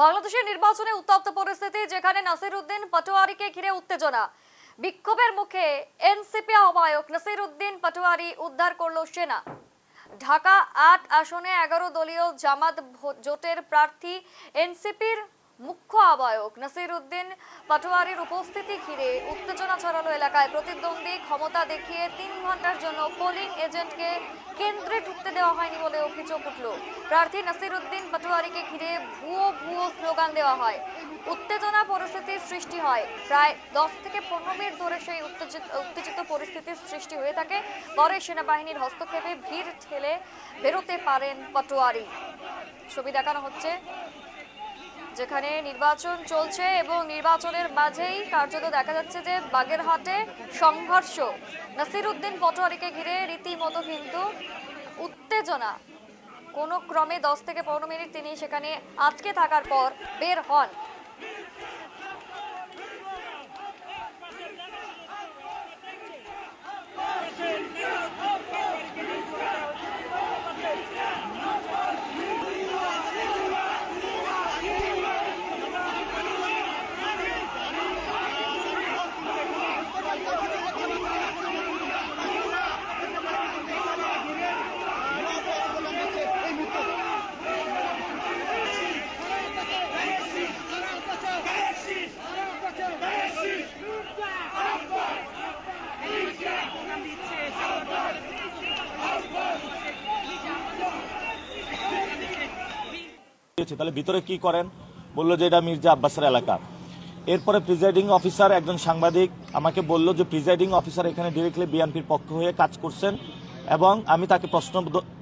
বাংলাদেশের নির্বাচনে উত্তপ্ত পরিস্থিতি, যেখানে নাসিরউদ্দিন পাটোয়ারিকে ঘিরে উত্তেজনা। বিক্ষোভের মুখে এনসিপি আহ্বায়ক নাসিরউদ্দিন পাটোয়ারি উদ্ধার করল সেনা। ঢাকা ৮ আসনে ১১ দলীয় জামাত জোটের প্রার্থী এনসিপির মুখ্য আহ্বায়ক নাসিরউদ্দিন পাটোয়ারির উপস্থিতি ঘিরে উত্তেজনা ছড়ালো এলাকায়। প্রতিদ্বন্দ্বী ক্ষমতা দেখিয়ে ৩ ঘন্টার জন্য পোলিং এজেন্টকে কেন্দ্রে ঢুকতে দেওয়া হয়নি বলে অভিযোগ উঠল। প্রার্থী নাসিরউদ্দিন পাটোয়ারিকে ঘিরে ভুয়ো ভুয়ো স্লোগান দেওয়া হয়। উত্তেজনা পরিস্থিতির সৃষ্টি হয়। প্রায় ১০ থেকে ১৫ মিনিট ধরে সেই উত্তেজিত পরিস্থিতির সৃষ্টি হয়ে থাকে। পরে সেনাবাহিনীর হস্তক্ষেপে ভিড় ঠেলে বেরোতে পারেন পাটোয়ারি। ছবি দেখানো হচ্ছে, যেখানে নির্বাচন চলছে এবং নির্বাচনের মাঝেই কার্যত দেখা যাচ্ছে যে বাগেরহাটে সংঘর্ষ। নাসিরউদ্দিন পাটোয়ারিকে ঘিরে রীতিমতো কিন্তু উত্তেজনা। কোনো ক্রমে 10 থেকে 15 মিনিট তিনি সেখানে আটকে থাকার পর বের হন। তাহলে ভিতরে কি করেন বললো যে এটা মির্জা আব্বাসের এলাকা। এরপরে প্রিজাইডিং অফিসার একজন সাংবাদিক আমাকে বলল যে প্রিজাইডিং অফিসার এখানে ডিরেক্টলি বিএনপির পক্ষ হয়ে কাজ করছেন, এবং আমি তাকে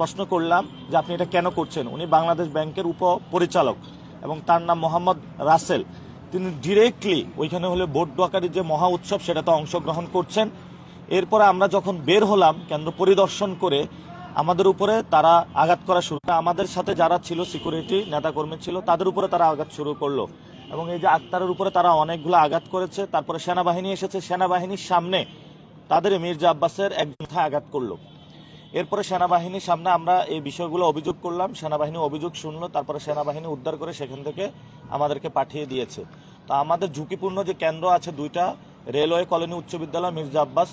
প্রশ্ন করলাম যে আপনি এটা কেন করছেন। উনি বাংলাদেশ ব্যাংকের উপপরিচালক এবং তার নাম মোহাম্মদ রাসেল। তিনি ডিরেক্টলি ওইখানে হলে ভোট দোয়াকারীর যে মহা উৎসব সেটাতে অংশগ্রহণ করছেন। এরপরে আমরা যখন বের হলাম কেন্দ্র পরিদর্শন করে, আমাদের উপরে তারা আঘাত করা শুরু। আমাদের সাথে যারা ছিল সিকিউরিটি নেতাকর্মী ছিল তাদের উপরে তারা আঘাত শুরু করলো, এবং এই যে আক্তারের উপরে তারা অনেকগুলো আঘাত করেছে। তারপরে সেনাবাহিনী এসেছে, সেনাবাহিনীর সামনে তাদের মির্জা আব্বাসের একজন আঘাত করলো। এরপরে সেনাবাহিনীর সামনে আমরা এই বিষয়গুলো অভিযোগ করলাম, সেনাবাহিনী অভিযোগ শুনলো, তারপরে সেনাবাহিনী উদ্ধার করে সেখান থেকে আমাদেরকে পাঠিয়ে দিয়েছে। তো আমাদের ঝুঁকিপূর্ণ যে কেন্দ্র আছে দুইটা, রেলওয়ে কলোনি উচ্চ বিদ্যালয়, মির্জা আব্বাস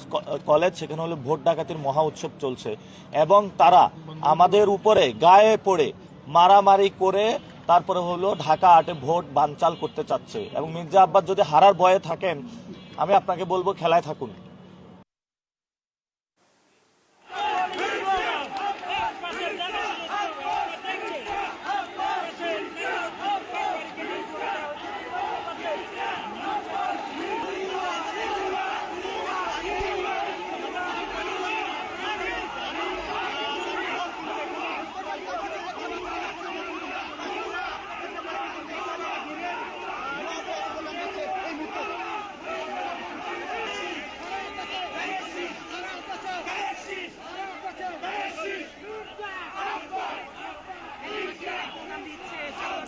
কলেজ, সেখানে হলো ভোট ডাকাতির মহা উৎসব চলছে, এবং তারা আমাদের উপরে গায়ে পড়ে মারামারি করে তারপরে হলো ঢাকা ৮-এ ভোট বানচাল করতে চাচ্ছে। এবং মির্জা আব্বাস যদি হারার ভয়ে থাকেন, আমি আপনাকে বলবো খেলায় থাকুন।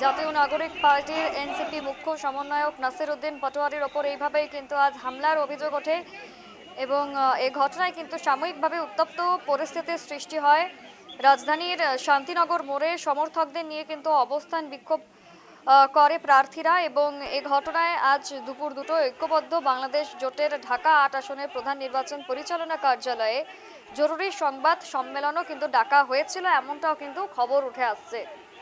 জাতীয় নাগরিক পার্টির এনসিপি মুখ্য সমন্বয়ক নাসিরউদ্দিন পাটোয়ারির ওপর এইভাবেই কিন্তু আজ হামলার অভিযোগ ওঠে, এবং এই ঘটনায় কিন্তু সাময়িকভাবে উত্তপ্ত পরিস্থিতির সৃষ্টি হয়। রাজধানীর শান্তিনগর মোড়ে সমর্থকদের নিয়ে কিন্তু অবস্থান বিক্ষোভ করে প্রার্থীরা, এবং এই ঘটনায় আজ দুপুর 2টো ঐক্যবদ্ধ বাংলাদেশ জোটের ঢাকা ৮ আসনের প্রধান নির্বাচন পরিচালনা কার্যালয়ে জরুরি সংবাদ সম্মেলনও কিন্তু ডাকা হয়েছিল, এমনটাও কিন্তু খবর উঠে আসছে।